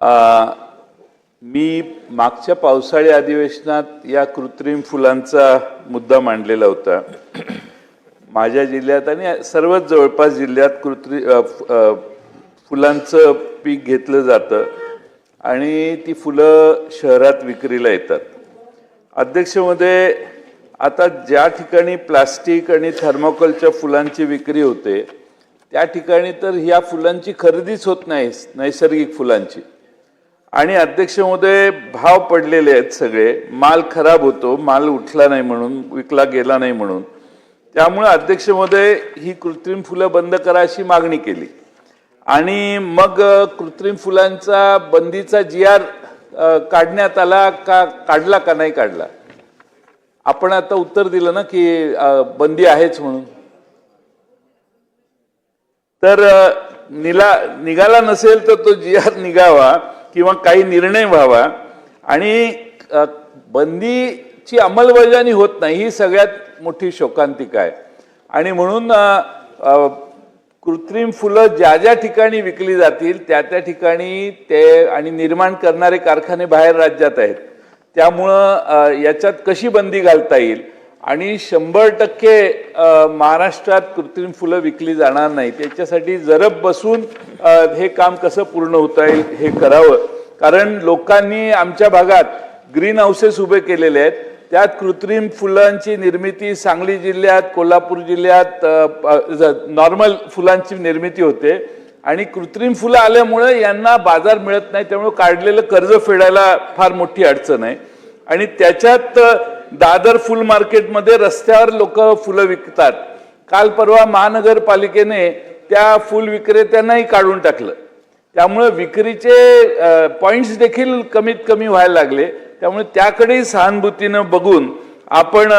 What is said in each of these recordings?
मी मागच्या पावसाळी अधिवेशनात या कृत्रिम फुलांचा मुद्दा मांडलेला होता। माझ्या जिल्ह्यात आणि सर्वच जवळपास जिल्ह्यात फुलांचं पीक घेतलं जातं आणि ती फुलं शहरात विक्रीला येतात। अध्यक्ष महोदय, आता ज्या ठिकाणी प्लास्टिक आणि थर्मोकोलच्या फुलांची विक्री होते त्या ठिकाणी तर ह्या फुलांची खरेदीच होत नाही, नैसर्गिक फुलांची। आणि अध्यक्ष महोदय, भाव पडलेले आहेत सगळे, माल खराब होतो, माल उठला नाही म्हणून, विकला गेला नाही म्हणून। त्यामुळे अध्यक्ष महोदय ही कृत्रिम फुलं बंद करा अशी मागणी केली आणि मग कृत्रिम फुलांचा बंदीचा GR काढण्यात आला का, काढला का नाही काढला? आपण आता उत्तर दिलं ना की बंदी आहेच म्हणून। तर निघाला नसेल तर तो GR निघावा किंवा काही निर्णय व्हावा। आणि बंदीची अंमलबजावणी होत नाही ही सगळ्यात मोठी शोकांतिका आहे। आणि म्हणून कृत्रिम फुलं ज्या ज्या ठिकाणी विकली जातील त्या त्या ठिकाणी ते आणि निर्माण करणारे कारखाने बाहेर राज्यात आहेत, त्यामुळं याच्यात कशी बंदी घालता येईल आणि 100% महाराष्ट्रात कृत्रिम फुलं विकली जाणार नाही त्याच्यासाठी जरब बसून हे काम कसं पूर्ण होता येईल हे करावं। कारण लोकांनी आमच्या भागात ग्रीन हाऊसेस उभे केलेले आहेत, त्यात कृत्रिम फुलांची निर्मिती सांगली जिल्ह्यात, कोल्हापूर जिल्ह्यात नॉर्मल फुलांची निर्मिती होते आणि कृत्रिम फुलं आल्यामुळे यांना बाजार मिळत नाही, त्यामुळे काढलेलं कर्ज फेडायला फार मोठी अडचण आहे। आणि त्याच्यात दादर फुल मार्केटमध्ये रस्त्यावर लोक फुलं विकतात। काल परवा महानगरपालिकेने त्या फुल विक्रेत्यांनाही काढून टाकलं, त्यामुळे विक्रीचे पॉइंट्स देखील कमीत कमी व्हायला लागले। त्यामुळे त्याकडेही सहानुभूतीनं बघून आपण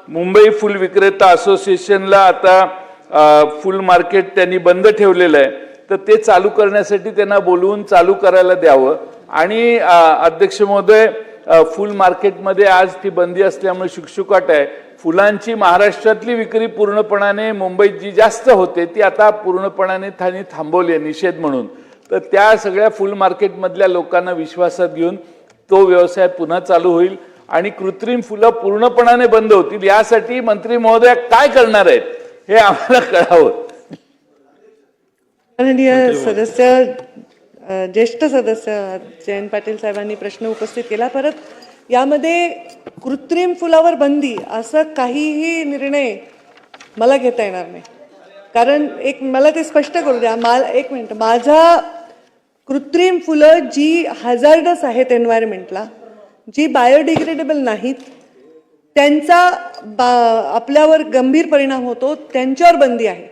मुंबई फुल विक्रेता असोसिएशनला आता फुल मार्केट त्यांनी बंद ठेवलेलं आहे, तर ते चालू करण्यासाठी त्यांना बोलवून चालू करायला द्यावं। आणि अध्यक्ष महोदय, फुल मार्केटमध्ये आज ती बंदी असल्यामुळे शुकशुकाट आहे। फुलांची महाराष्ट्रातली विक्री पूर्णपणाने मुंबईत जी जास्त होते ती आता पूर्णपणाने थांबवली आहे निषेध म्हणून। तर त्या सगळ्या फुल मार्केटमधल्या लोकांना विश्वासात घेऊन तो व्यवसाय पुन्हा चालू होईल आणि कृत्रिम फुलं पूर्णपणाने बंद होतील। यासाठी मंत्री महोदय काय करणार आहेत हे आम्हाला कळावं। माननीय सदस्य, ज्येष्ठ सदस्य जयंत पाटील साहेबांनी प्रश्न उपस्थित केला। परत यामध्ये कृत्रिम फुलावर बंदी असं काहीही निर्णय मला घेता येणार नाही, कारण मला ते स्पष्ट करू द्या। एक मिनिट, माझा कृत्रिम फुलं जी हॅझार्डस आहेत एन्व्हायरमेंटला, जी बायोडिग्रेडेबल नाहीत, त्यांचा आपल्यावर गंभीर परिणाम होतो, त्यांच्यावर बंदी आहे।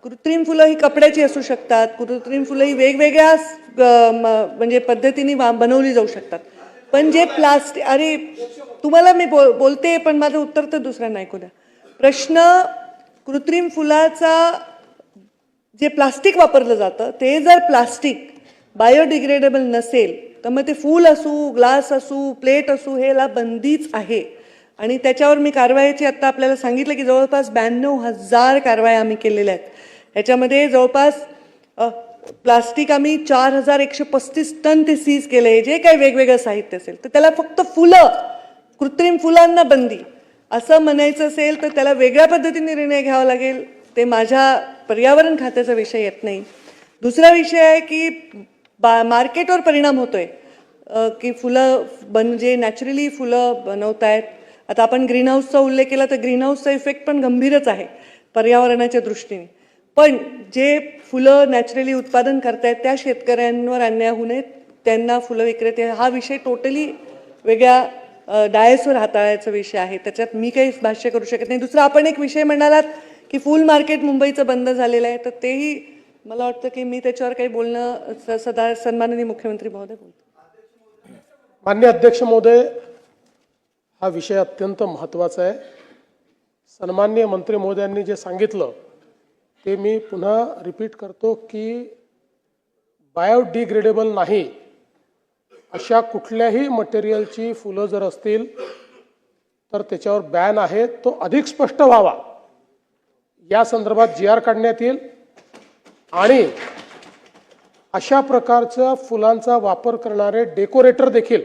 कृत्रिम फुलं ही कपड्याची असू शकतात, कृत्रिम फुलं ही वेगवेगळ्या म्हणजे पद्धतीने बनवली जाऊ शकतात। पण जे प्लास्टिक, अरे तुम्हाला मी बोलते पण माझं उत्तर तर दुसऱ्यांना ऐकू द्या। प्रश्न कृत्रिम फुलाचा जे प्लास्टिक वापरलं जातं ते जर प्लास्टिक बायोडिग्रेडेबल नसेल तर मग ते फूल असू, ग्लास असू, प्लेट असू, ह्याला बंदीच आहे। आणि त्याच्यावर मी कारवाईची आत्ता आपल्याला सांगितलं की जवळपास 92,000 कारवाया आम्ही केलेल्या आहेत। ह्याच्यामध्ये जवळपास प्लास्टिक आम्ही 4,135 टन ते सीज केले, जे काही वेगवेगळं साहित्य असेल। तर त्याला फक्त फुलं, कृत्रिम फुलांना बंदी असं म्हणायचं असेल तर त्याला वेगळ्या पद्धतीने निर्णय घ्यावा लागेल, ते माझ्या पर्यावरण खात्याचा विषय येत नाही। दुसरा विषय आहे की मार्केटवर परिणाम होतोय की फुलं म्हणजे नॅचरली फुलं बनवत आहेत। आता आपण ग्रीन हाऊसचा उल्लेख केला तर ग्रीन हाऊसचा इफेक्ट पण गंभीरच आहे पर्यावरणाच्या दृष्टीने। पण जे फुलं नॅचरली उत्पादन करतायत त्या शेतकऱ्यांवर अन्याय होऊ नये, त्यांना फुलं विक्रेते, हा विषय टोटली वेगळ्या डायसवर हाताळायचा विषय आहे, त्याच्यात मी काही भाष्य करू शकत नाही। दुसरा, आपण एक विषय म्हणालात की फुल मार्केट मुंबईचं बंद झालेलं आहे, तर तेही मला वाटतं की मी त्याच्यावर काही बोलणं सदा सन्माननीय मुख्यमंत्री महोदय बोलतो। माननीय अध्यक्ष महोदय, हा विषय अत्यंत महत्त्वाचा आहे। सन्माननीय मंत्री महोदयांनी जे सांगितलं ते मी पुन्हा रिपीट करतो की बायोडिग्रेडेबल नाही अशा कुठल्याही मटेरियलची फुलं जर असतील तर त्याच्यावर बॅन आहे, तो अधिक स्पष्ट व्हावा या संदर्भात GR काढण्यात येईल। आणि अशा प्रकारच्या फुलांचा वापर करणारे डेकोरेटर देखील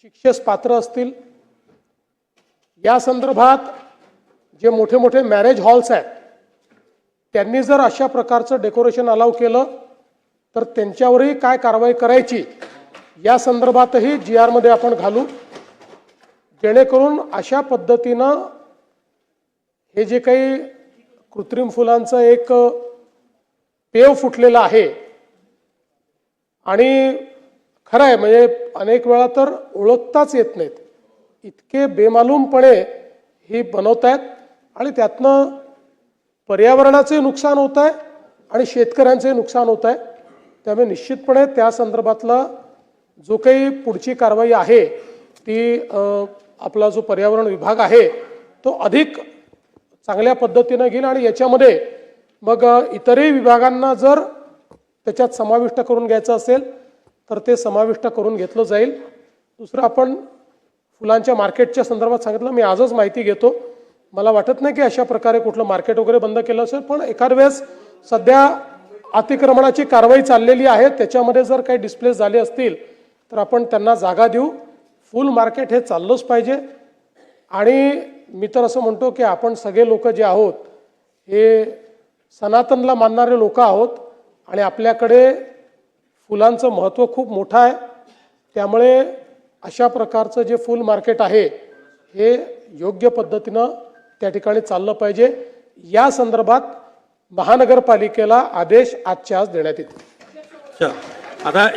शिक्षेस पात्र असतील. या संदर्भात जे मोठे मोठे मॅरेज हॉल्स आहेत त्यांनी जर अशा प्रकारचं डेकोरेशन अलाव केलं तर त्यांच्यावरही काय कारवाई करायची या संदर्भातही GR मध्ये आपण घालू, जेणेकरून अशा पद्धतीनं हे जे काही कृत्रिम फुलांचं एक पेव फुटलेला आहे आणि खरं आहे म्हणजे अनेक वेळा तर ओळखताच येत नाहीत, इतके बेमालूमपणे ही बनवत आहेत आणि त्यातनं पर्यावरणाचे नुकसान होत आहे आणि शेतकऱ्यांचे नुकसान होत आहे. त्यामुळे निश्चितपणे त्या संदर्भातला जो काही पुढची कारवाई आहे ती आपला जो पर्यावरण विभाग आहे तो अधिक चांगल्या पद्धतीनं घेईल आणि याच्यामध्ये मग इतरही विभागांना जर त्याच्यात समाविष्ट करून घ्यायचं असेल तर ते समाविष्ट करून घेतलं जाईल. दुसरं आपण फुलांच्या मार्केटच्या संदर्भात सांगितलं, मी आजच माहिती घेतो. मला वाटत नाही की अशा प्रकारे कुठलं मार्केट वगैरे बंद केलं असेल, पण एखाद वेळेस सध्या अतिक्रमणाची कारवाई चाललेली आहे त्याच्यामध्ये जर काही डिस्प्लेस झाले असतील तर आपण त्यांना जागा देऊ. फुल मार्केट हे चाललंच पाहिजे आणि मी तर असं म्हणतो की आपण सगळे लोक जे आहोत हे सनातनला मानणारे लोक आहोत आणि आपल्याकडे फुलांचं महत्त्व खूप मोठं आहे. त्यामुळे अशा प्रकारचं जे फुल मार्केट आहे हे योग्य पद्धतीनं त्या ठिकाणी चाललं पाहिजे. या संदर्भात महानगरपालिकेला आदेश आजच्या आज देण्यात येतील. आता